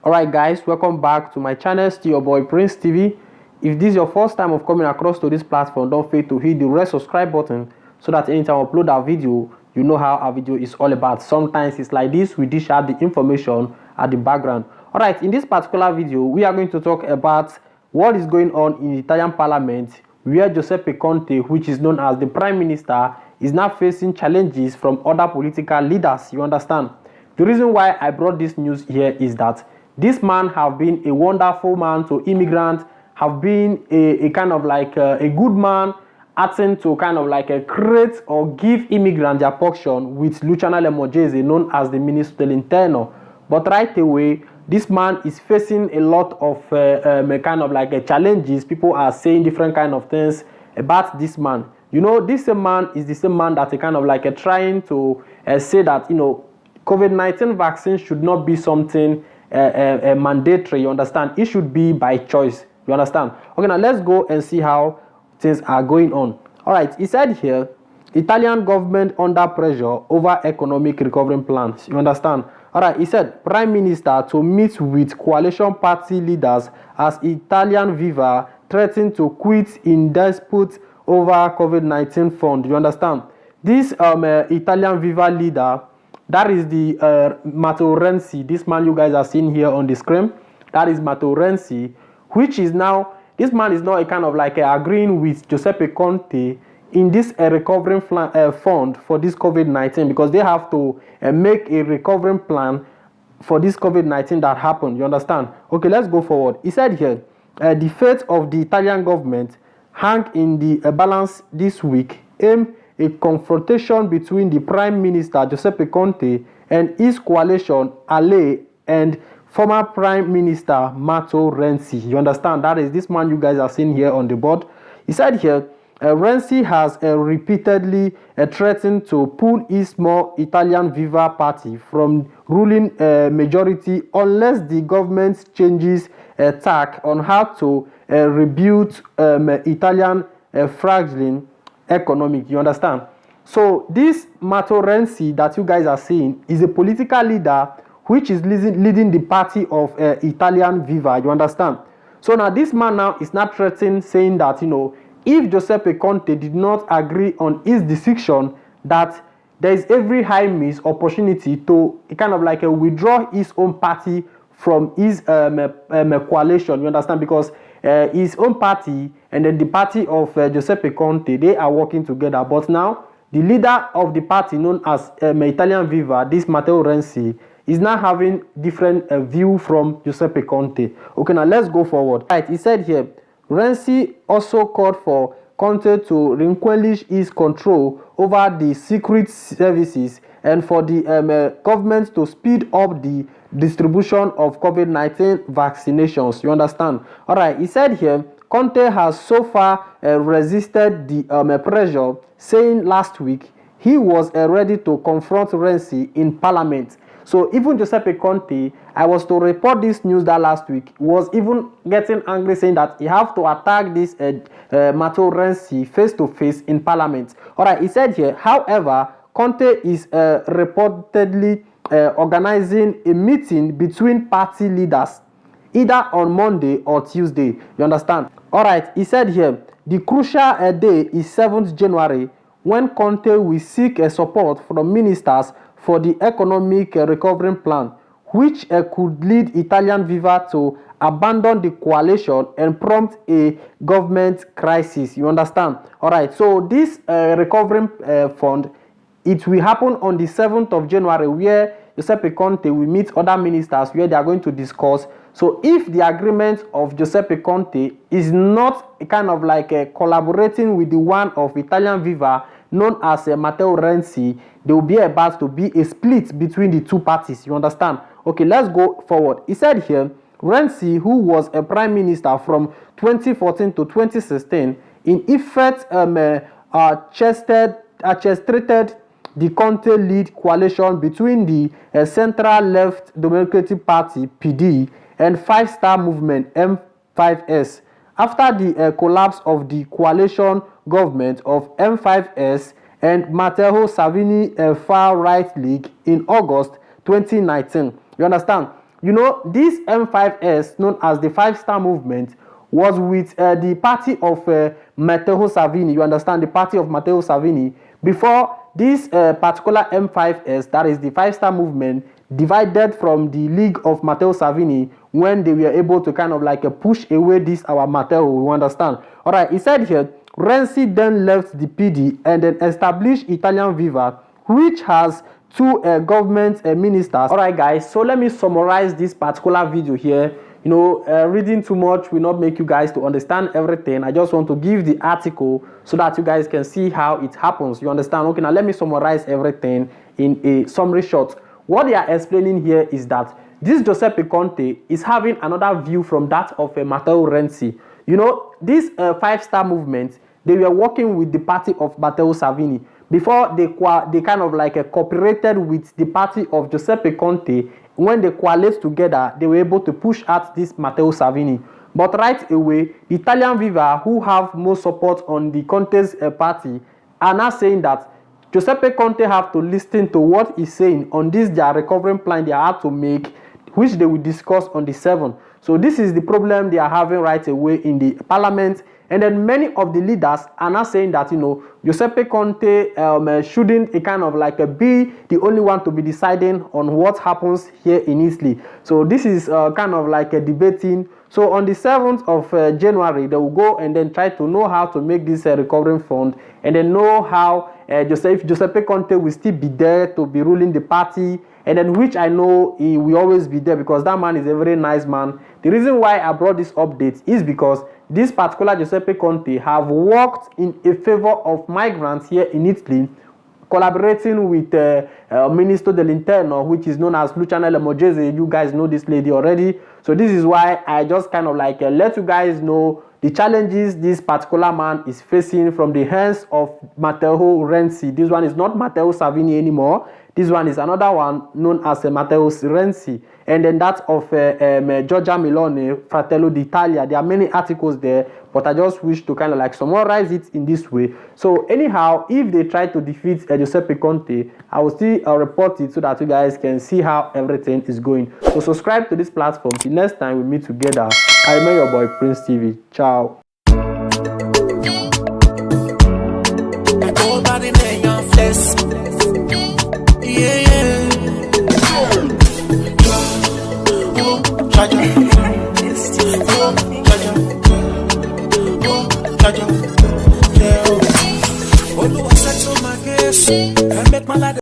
Alright guys, welcome back to my channel. Still your boy Prince TV. If this is your first time of coming across to this platform, don't forget to hit the red subscribe button so that anytime I upload a video, you know how our video is all about. Sometimes it's like this, we dish out the information at the background. Alright, in this particular video, we are going to talk about what is going on in the Italian parliament, where Giuseppe Conte, which is known as the Prime Minister, is now facing challenges from other political leaders. You understand? The reason why I brought this news here is that this man have been a wonderful man to immigrants, have been a kind of like a good man, acting to kind of like create or give immigrants their portion with Luciano Lemogese, known as the Ministro dell'Interno. But right away, this man is facing a lot of kind of like challenges. People are saying different kind of things about this man. You know, this man is the same man that kind of like trying to say that, you know, COVID-19 vaccine should not be something mandatory. You understand? It should be by choice. You understand? Okay, now let's go and see how things are going on. All right, he said here, Italian government under pressure over economic recovery plans. You understand? All right, he said Prime Minister to meet with coalition party leaders as Italian Viva threatened to quit in dispute over COVID-19 fund. You understand? This Italian Viva leader, that is the Matteo Renzi. This man you guys are seeing here on the screen, that is Matteo Renzi, which is now, this man is now a kind of like agreeing with Giuseppe Conte in this recovery fund for this COVID-19, because they have to make a recovery plan for this COVID-19 that happened. You understand? Okay, let's go forward. He said here, the fate of the Italian government hang in the balance this week, a confrontation between the Prime Minister Giuseppe Conte and his coalition ally and former Prime Minister Matteo Renzi. You understand? That is this man you guys are seeing here on the board. He said here, Renzi has repeatedly threatened to pull his small Italian Viva party from ruling majority unless the government changes tack on how to rebuild Italian fragile economic. You understand? So this Matteo Renzi that you guys are seeing is a political leader which is leading the party of Italian Viva. You understand? So now this man now is not threatening, saying that, you know, if Giuseppe Conte did not agree on his decision, that there is every high miss opportunity to kind of like withdraw his own party from his coalition. You understand? Because his own party and then the party of Giuseppe Conte, they are working together. But now the leader of the party, known as Italian Viva, this Matteo Renzi, is now having different view from Giuseppe Conte. Okay, now let's go forward. Right, he said here, Renzi also called for Conte to relinquish his control over the secret services and for the government to speed up the distribution of COVID-19 vaccinations. You understand? All right, he said here, Conte has so far resisted the pressure, saying last week he was ready to confront Renzi in parliament. So even Giuseppe Conte, I was to report this news that last week, was even getting angry, saying that he have to attack this Matteo Renzi face to face in parliament. All right, he said here, however, Conte is reportedly organizing a meeting between party leaders either on Monday or Tuesday. You understand? All right, he said here, the crucial day is 7th January when Conte will seek support from ministers for the economic recovery plan, which could lead Italian Viva to abandon the coalition and prompt a government crisis. You understand? All right, so this recovery fund, it will happen on the 7th of January, where Giuseppe Conte will meet other ministers where they are going to discuss. So if the agreement of Giuseppe Conte is not a kind of like collaborating with the one of Italian Viva, known as Matteo Renzi, there will be about to be a split between the two parties. You understand? Okay, let's go forward. He said here, Renzi, who was a prime minister from 2014 to 2016, in effect orchestrated the Conte-led coalition between the central-left Democratic Party, PD, and Five Star Movement, M5S. After the collapse of the coalition government of M5S and Matteo Salvini far-right league in August 2019. You understand? you know, this M5S, known as the Five-Star Movement, was with the party of Matteo Salvini. You understand, the party of Matteo Salvini. Before this particular M5S, that is the Five-Star Movement, divided from the League of Matteo Salvini when they were able to kind of like push away this our Matteo. You understand? All right, he said here, Renzi then left the PD and then established Italian Viva, which has two government ministers. All right, guys, so let me summarize this particular video here. You know, reading too much will not make you guys to understand everything. I just want to give the article so that you guys can see how it happens. You understand? Okay, now let me summarize everything in a summary shot. What they are explaining here is that this Giuseppe Conte is having another view from that of Matteo Renzi. You know, this Five-Star Movement, they were working with the party of Matteo Salvini. Before they kind of like cooperated with the party of Giuseppe Conte. When they coalesced together, they were able to push out this Matteo Salvini. But right away, the Italian Viva, who have more support on the Conte's party, are now saying that Giuseppe Conte have to listen to what he's saying on this their recovering plan they have to make, which they will discuss on the 7th. So this is the problem they are having right away in the parliament. And then many of the leaders are now saying that, you know, Giuseppe Conte shouldn't kind of like be the only one to be deciding on what happens here in Italy. So this is kind of like a debating. So on the 7th of January, they will go and then try to know how to make this recovering fund, and then know how Giuseppe Conte will still be there to be ruling the party, and then which I know he will always be there because that man is a very nice man. The reason why I brought this update is because this particular Giuseppe Conte have worked in a favor of migrants here in Italy, collaborating with Ministro dell'Interno, which is known as Luciana Lamorgese. You guys know this lady already. So this is why I just kind of like let you guys know the challenges this particular man is facing from the hands of Matteo Renzi. This one is not Matteo Salvini anymore. This one is another one known as Matteo Renzi. And then that of Giorgia Meloni, Fratello d'Italia. There are many articles there, but I just wish to kind of like summarize it in this way. So anyhow, if they try to defeat Giuseppe Conte, I will still report it so that you guys can see how everything is going. So subscribe to this platform. Till next time we meet together. I remain your boy Prince TV. Ciao.